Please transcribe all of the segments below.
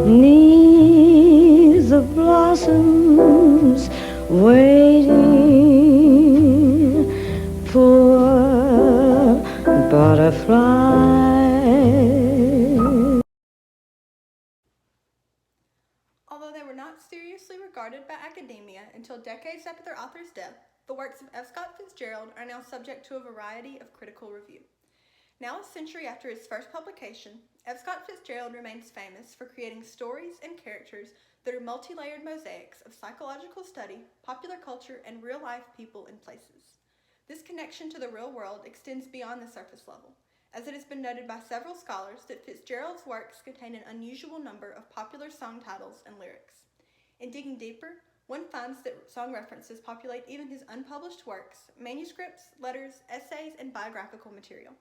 'neath the blossoms waiting, poor butterfly. Although they were not seriously regarded by academia until decades after their author's death, the works of F. Scott Fitzgerald are now subject to a variety of critical review. Now a century after his first publication, F. Scott Fitzgerald remains famous for creating stories and characters that are multi-layered mosaics of psychological study, popular culture, and real-life people and places. This connection to the real world extends beyond the surface level, as it has been noted by several scholars that Fitzgerald's works contain an unusual number of popular song titles and lyrics. In digging deeper, one finds that song references populate even his unpublished works, manuscripts, letters, essays, and biographical material.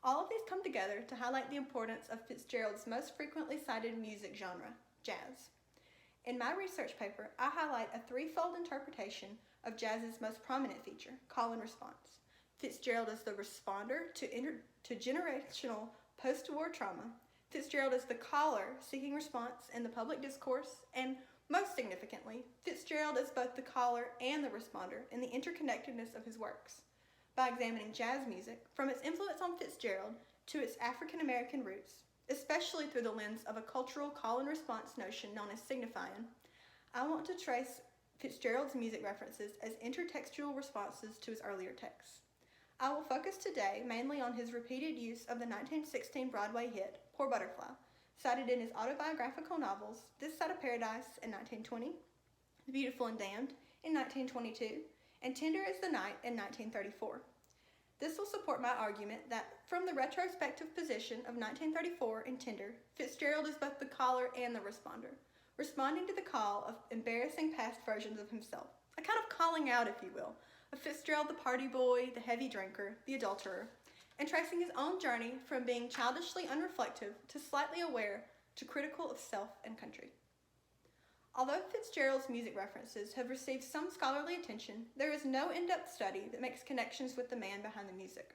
All of these come together to highlight the importance of Fitzgerald's most frequently cited music genre, jazz. In my research paper, I highlight a threefold interpretation of jazz's most prominent feature, call and response. Fitzgerald is the responder to generational post-war trauma. Fitzgerald is the caller seeking response in the public discourse, and most significantly, Fitzgerald is both the caller and the responder in the interconnectedness of his works. By examining jazz music, from its influence on Fitzgerald to its African American roots, especially through the lens of a cultural call and response notion known as signifying, I want to trace Fitzgerald's music references as intertextual responses to his earlier texts. I will focus today mainly on his repeated use of the 1916 Broadway hit, Poor Butterfly, cited in his autobiographical novels This Side of Paradise in 1920, The Beautiful and Damned in 1922, and Tender as the Night in 1934. This will support my argument that, from the retrospective position of 1934 in Tender, Fitzgerald is both the caller and the responder, responding to the call of embarrassing past versions of himself, a kind of calling out, if you will, of Fitzgerald the party boy, the heavy drinker, the adulterer, and tracing his own journey from being childishly unreflective to slightly aware to critical of self and country. Although Fitzgerald's music references have received some scholarly attention, there is no in-depth study that makes connections with the man behind the music.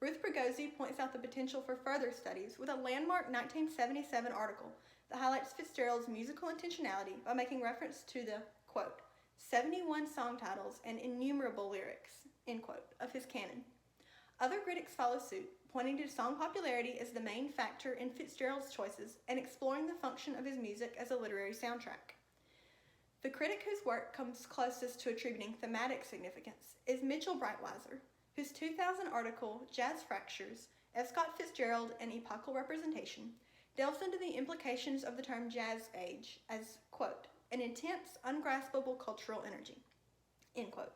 Ruth Bragosi points out the potential for further studies with a landmark 1977 article that highlights Fitzgerald's musical intentionality by making reference to the, quote, 71 song titles and innumerable lyrics, end quote, of his canon. Other critics follow suit, pointing to song popularity as the main factor in Fitzgerald's choices and exploring the function of his music as a literary soundtrack. The critic whose work comes closest to attributing thematic significance is Mitchell Breitweiser, whose 2000 article, Jazz Fractures, F. Scott Fitzgerald and Epochal Representation, delves into the implications of the term jazz age as, quote, an intense, ungraspable cultural energy, end quote.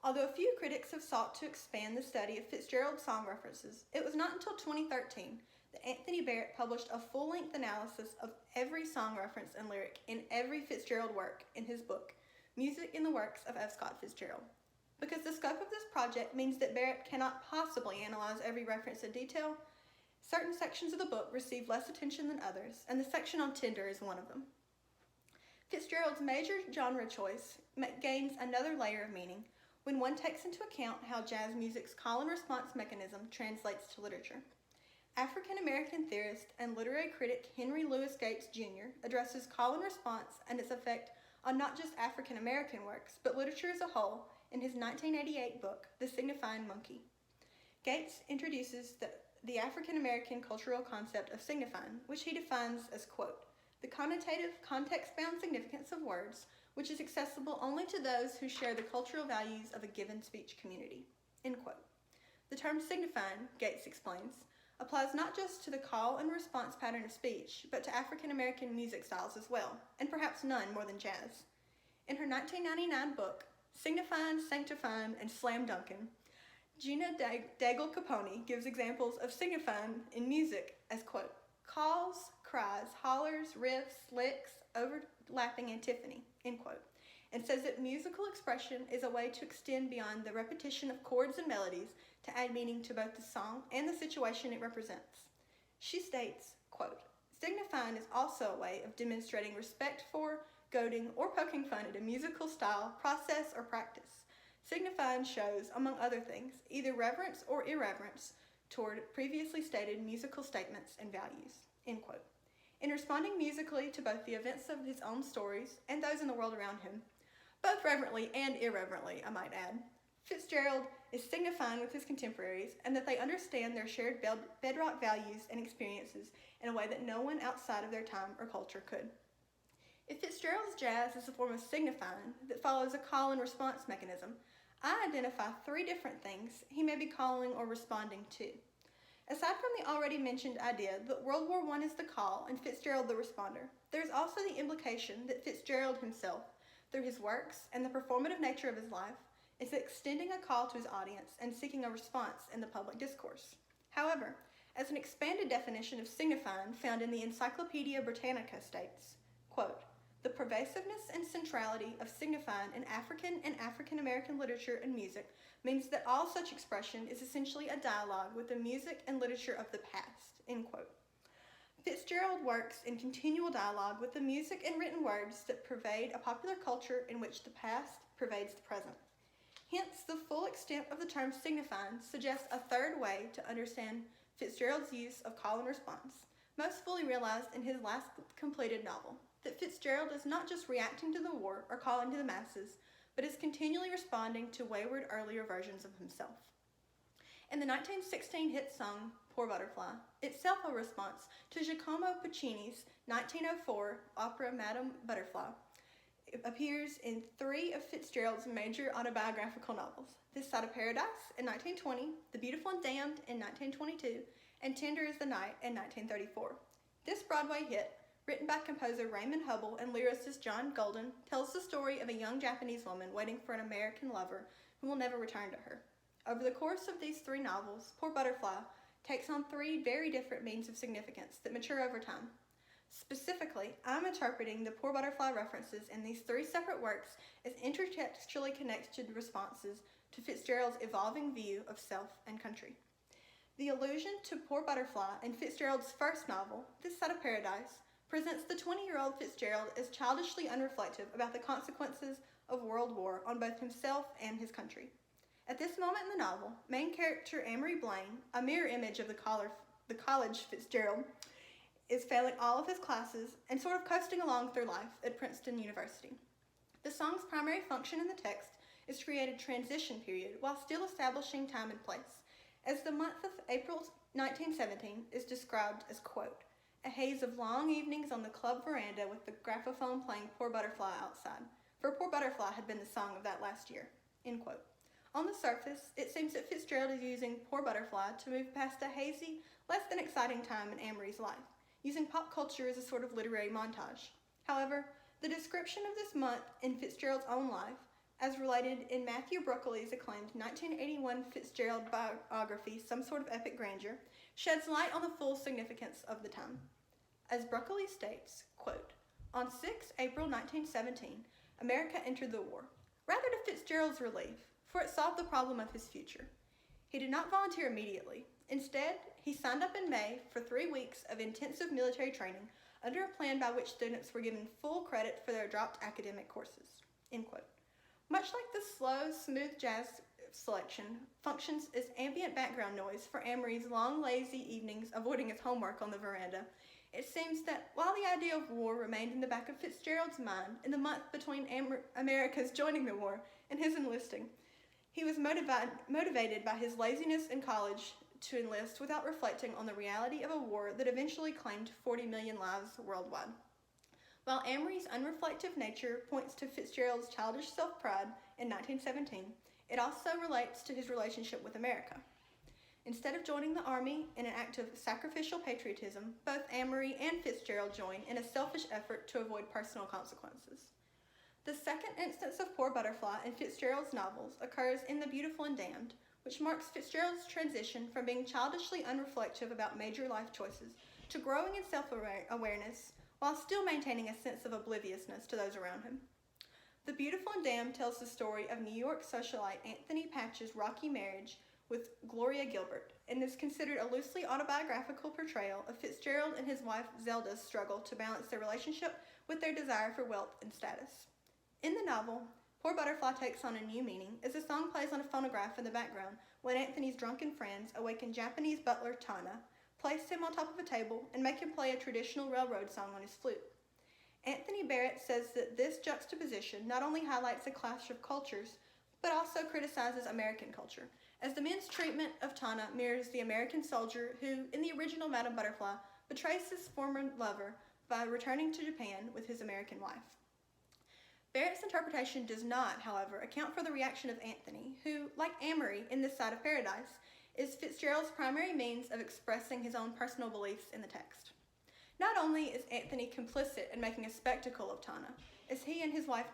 Although a few critics have sought to expand the study of Fitzgerald's song references, it was not until 2013 that Anthony Barrett published a full-length analysis of every song reference and lyric in every Fitzgerald work in his book, Music in the Works of F. Scott Fitzgerald. Because the scope of this project means that Barrett cannot possibly analyze every reference in detail, certain sections of the book receive less attention than others, and the section on Tender is one of them. Fitzgerald's major genre choice gains another layer of meaning when one takes into account how jazz music's call and response mechanism translates to literature. African-American theorist and literary critic Henry Louis Gates, Jr. addresses call and response and its effect on not just African-American works, but literature as a whole in his 1988 book, The Signifying Monkey. Gates introduces the African-American cultural concept of signifying, which he defines as, quote, the connotative, context-bound significance of words, which is accessible only to those who share the cultural values of a given speech community, end quote. The term signifying, Gates explains, applies not just to the call and response pattern of speech, but to African-American music styles as well, and perhaps none more than jazz. In her 1999 book, Signifying, Sanctifying, and Slam Dunkin', Gina Daigle Capone gives examples of signifying in music as, quote, calls, cries, hollers, riffs, licks, overlapping antiphony, end quote, and says that musical expression is a way to extend beyond the repetition of chords and melodies to add meaning to both the song and the situation it represents. She states, quote, signifying is also a way of demonstrating respect for, goading, or poking fun at a musical style, process, or practice. Signifying shows, among other things, either reverence or irreverence toward previously stated musical statements and values, end quote. In responding musically to both the events of his own stories and those in the world around him, both reverently and irreverently, I might add, Fitzgerald is signifying with his contemporaries and that they understand their shared bedrock values and experiences in a way that no one outside of their time or culture could. If Fitzgerald's jazz is a form of signifying that follows a call and response mechanism, I identify three different things he may be calling or responding to. Aside from the already mentioned idea that World War I is the call and Fitzgerald the responder, there is also the implication that Fitzgerald himself, through his works and the performative nature of his life, is extending a call to his audience and seeking a response in the public discourse. However, as an expanded definition of signifying found in the Encyclopedia Britannica states, quote, "The pervasiveness and centrality of signifying in African and African American literature and music means that all such expression is essentially a dialogue with the music and literature of the past," end quote. Fitzgerald works in continual dialogue with the music and written words that pervade a popular culture in which the past pervades the present. Hence, the full extent of the term signifying suggests a third way to understand Fitzgerald's use of call and response, most fully realized in his last completed novel, that Fitzgerald is not just reacting to the war or calling to the masses, but is continually responding to wayward earlier versions of himself. In the 1916 hit song, Poor Butterfly, itself a response to Giacomo Puccini's 1904 opera Madame Butterfly, it appears in three of Fitzgerald's major autobiographical novels, This Side of Paradise in 1920, The Beautiful and Damned in 1922, and Tender as the Night in 1934. This Broadway hit, written by composer Raymond Hubble and lyricist John Golden, tells the story of a young Japanese woman waiting for an American lover who will never return to her. Over the course of these three novels, Poor Butterfly takes on three very different means of significance that mature over time. Specifically, I'm interpreting the Poor Butterfly references in these three separate works as intertextually connected responses to Fitzgerald's evolving view of self and country. The allusion to Poor Butterfly in Fitzgerald's first novel, This Side of Paradise, presents the 20-year-old Fitzgerald as childishly unreflective about the consequences of World War on both himself and his country. At this moment in the novel, main character Amory Blaine, a mirror image of the college Fitzgerald, is failing all of his classes and sort of coasting along through life at Princeton University. The song's primary function in the text is to create a transition period while still establishing time and place, as the month of April 1917 is described as, quote, "a haze of long evenings on the club veranda with the graphophone playing Poor Butterfly outside, for Poor Butterfly had been the song of that last year," end quote. On the surface, it seems that Fitzgerald is using Poor Butterfly to move past a hazy, less than exciting time in Amory's life, using pop culture as a sort of literary montage. However, the description of this month in Fitzgerald's own life, as related in Matthew Broccoli's acclaimed 1981 Fitzgerald biography, Some Sort of Epic Grandeur, sheds light on the full significance of the time. As Broccoli states, quote, "On 6 April 1917, America entered the war, rather to Fitzgerald's relief, for it solved the problem of his future. He did not volunteer immediately. Instead, he signed up in May for 3 weeks of intensive military training under a plan by which students were given full credit for their dropped academic courses," end quote. Much like the slow, smooth jazz selection functions as ambient background noise for Amory's long, lazy evenings avoiding his homework on the veranda, it seems that while the idea of war remained in the back of Fitzgerald's mind in the month between America's joining the war and his enlisting, he was motivated by his laziness in college to enlist without reflecting on the reality of a war that eventually claimed 40 million lives worldwide. While Amory's unreflective nature points to Fitzgerald's childish self-pride in 1917, it also relates to his relationship with America. Instead of joining the Army in an act of sacrificial patriotism, both Amory and Fitzgerald join in a selfish effort to avoid personal consequences. The second instance of Poor Butterfly in Fitzgerald's novels occurs in The Beautiful and Damned, which marks Fitzgerald's transition from being childishly unreflective about major life choices to growing in self-awareness while still maintaining a sense of obliviousness to those around him. The Beautiful and Damned tells the story of New York socialite Anthony Patch's rocky marriage with Gloria Gilbert and is considered a loosely autobiographical portrayal of Fitzgerald and his wife Zelda's struggle to balance their relationship with their desire for wealth and status. In the novel, Poor Butterfly takes on a new meaning as the song plays on a phonograph in the background when Anthony's drunken friends awaken Japanese butler Tana, place him on top of a table, and make him play a traditional railroad song on his flute. Anthony Barrett says that this juxtaposition not only highlights a clash of cultures, but also criticizes American culture, as the men's treatment of Tana mirrors the American soldier who, in the original Madame Butterfly, betrays his former lover by returning to Japan with his American wife. Barrett's interpretation does not, however, account for the reaction of Anthony, who, like Amory in This Side of Paradise, is Fitzgerald's primary means of expressing his own personal beliefs in the text. Not only is Anthony complicit in making a spectacle of Tana, as he and his wife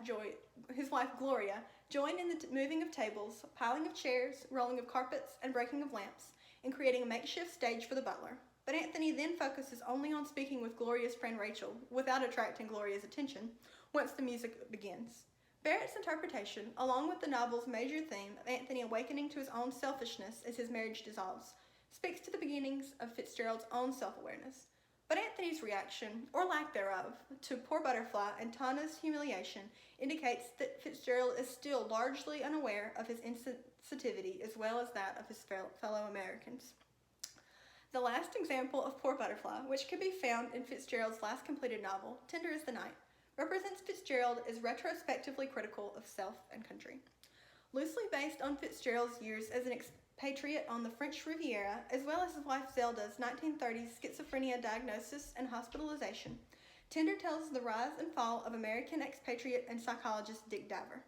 Gloria join in the moving of tables, piling of chairs, rolling of carpets, and breaking of lamps, in creating a makeshift stage for the butler, but Anthony then focuses only on speaking with Gloria's friend Rachel, without attracting Gloria's attention, once the music begins. Barrett's interpretation, along with the novel's major theme of Anthony awakening to his own selfishness as his marriage dissolves, speaks to the beginnings of Fitzgerald's own self-awareness. But Anthony's reaction, or lack thereof, to Poor Butterfly and Tana's humiliation indicates that Fitzgerald is still largely unaware of his insensitivity as well as that of his fellow Americans. The last example of Poor Butterfly, which can be found in Fitzgerald's last completed novel, Tender is the Night, represents Fitzgerald as retrospectively critical of self and country. Loosely based on Fitzgerald's years as an expatriate on the French Riviera, as well as his wife Zelda's 1930s schizophrenia diagnosis and hospitalization, Tender tells the rise and fall of American expatriate and psychologist Dick Diver.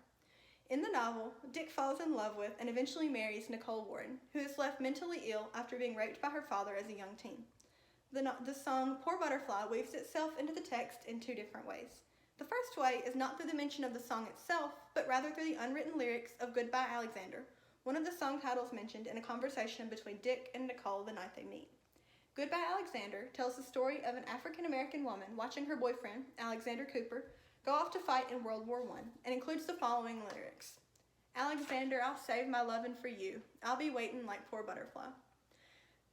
In the novel, Dick falls in love with and eventually marries Nicole Warren, who is left mentally ill after being raped by her father as a young teen. The song Poor Butterfly weaves itself into the text in two different ways. The first way is not through the mention of the song itself, but rather through the unwritten lyrics of Goodbye Alexander, one of the song titles mentioned in a conversation between Dick and Nicole the night they meet. Goodbye Alexander tells the story of an African-American woman watching her boyfriend, Alexander Cooper, go off to fight in World War I, and includes the following lyrics. Alexander, I'll save my lovin' for you. I'll be waitin' like Poor Butterfly.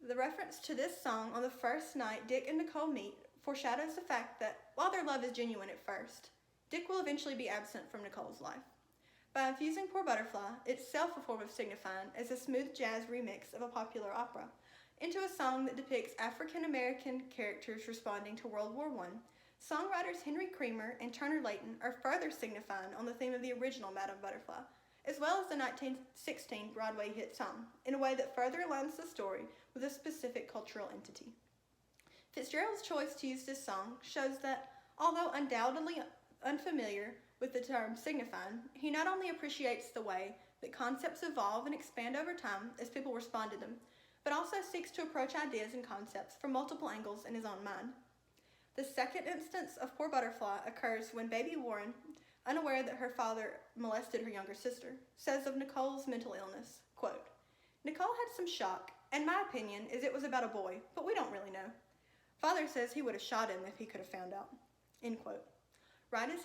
The reference to this song on the first night Dick and Nicole meet foreshadows the fact that, while their love is genuine at first, Dick will eventually be absent from Nicole's life. By infusing Poor Butterfly, itself a form of signifying as a smooth jazz remix of a popular opera, into a song that depicts African-American characters responding to World War I, songwriters Henry Creamer and Turner Layton are further signifying on the theme of the original Madame Butterfly, as well as the 1916 Broadway hit song, in a way that further aligns the story with a specific cultural entity. Fitzgerald's choice to use this song shows that, although undoubtedly unfamiliar with the term signifying, he not only appreciates the way that concepts evolve and expand over time as people respond to them, but also seeks to approach ideas and concepts from multiple angles in his own mind. The second instance of Poor Butterfly occurs when baby Warren, unaware that her father molested her younger sister, says of Nicole's mental illness, quote, Nicole had some shock, and my opinion is it was about a boy, but we don't really know. Father says he would have shot him if he could have found out, end quote. Right as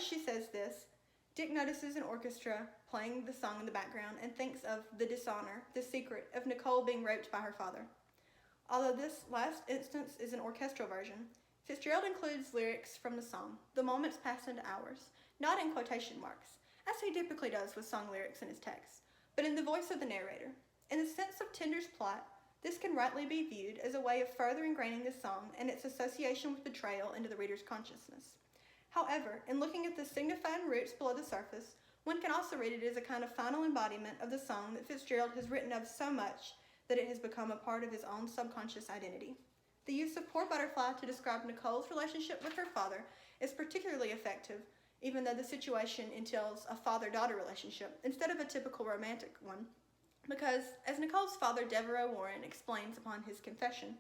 she says this, Dick notices an orchestra playing the song in the background and thinks of the dishonor, the secret of Nicole being raped by her father. Although this last instance is an orchestral version, Fitzgerald includes lyrics from the song, The Moments Pass into Hours, not in quotation marks, as he typically does with song lyrics in his texts, but in the voice of the narrator. In the sense of Tender's plot, this can rightly be viewed as a way of further ingraining the song and its association with betrayal into the reader's consciousness. However, in looking at the signifying roots below the surface, one can also read it as a kind of final embodiment of the song that Fitzgerald has written of so much that it has become a part of his own subconscious identity. The use of Poor Butterfly to describe Nicole's relationship with her father is particularly effective, even though the situation entails a father-daughter relationship instead of a typical romantic one, because, as Nicole's father, Devereaux Warren, explains upon his confession,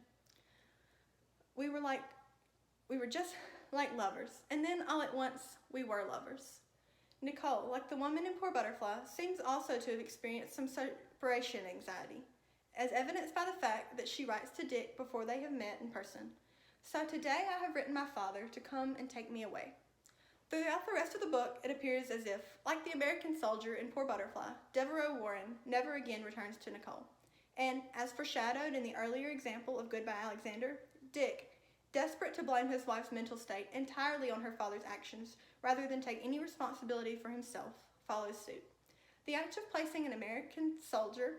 we were just like lovers, and then all at once we were lovers. Nicole, like the woman in Poor Butterfly, seems also to have experienced some separation anxiety, as evidenced by the fact that she writes to Dick before they have met in person. So today I have written my father to come and take me away. Throughout the rest of the book, it appears as if, like the American soldier in Poor Butterfly, Devereaux Warren never again returns to Nicole. And, as foreshadowed in the earlier example of Goodbye Alexander, Dick, desperate to blame his wife's mental state entirely on her father's actions, rather than take any responsibility for himself, follows suit. The act of placing an American soldier,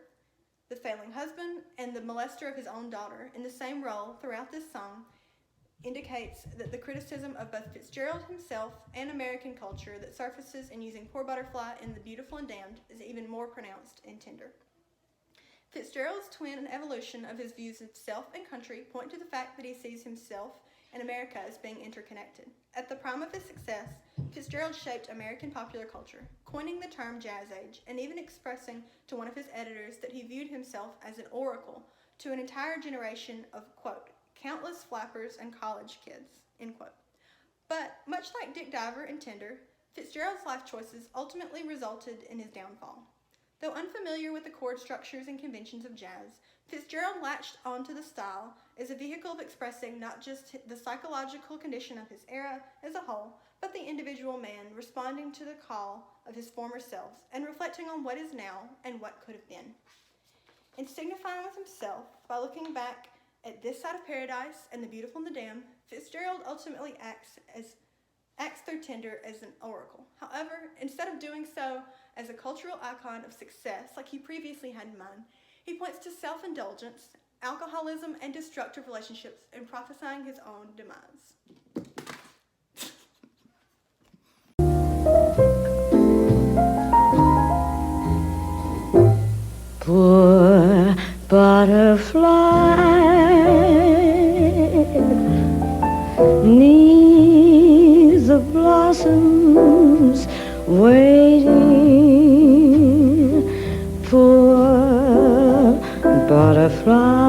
the failing husband, and the molester of his own daughter in the same role throughout this song indicates that the criticism of both Fitzgerald himself and American culture that surfaces in using Poor Butterfly in The Beautiful and Damned is even more pronounced in Tender. Fitzgerald's twin and evolution of his views of self and country point to the fact that he sees himself and America as being interconnected. At the prime of his success, Fitzgerald shaped American popular culture, coining the term Jazz Age, and even expressing to one of his editors that he viewed himself as an oracle to an entire generation of, quote, countless flappers and college kids, end quote. But, much like Dick Diver and Tender, Fitzgerald's life choices ultimately resulted in his downfall. Though unfamiliar with the chord structures and conventions of jazz, Fitzgerald latched onto the style as a vehicle of expressing not just the psychological condition of his era as a whole, but the individual man responding to the call of his former selves and reflecting on what is now and what could have been. In signifying with himself, by looking back at This Side of Paradise and The Beautiful and the Damned, Fitzgerald ultimately acts through Tender as an oracle. However, instead of doing so as a cultural icon of success like he previously had in mind, he points to self-indulgence, alcoholism, and destructive relationships in prophesying his own demise. Poor butterfly neath the blossoms waiting. Poor butterfly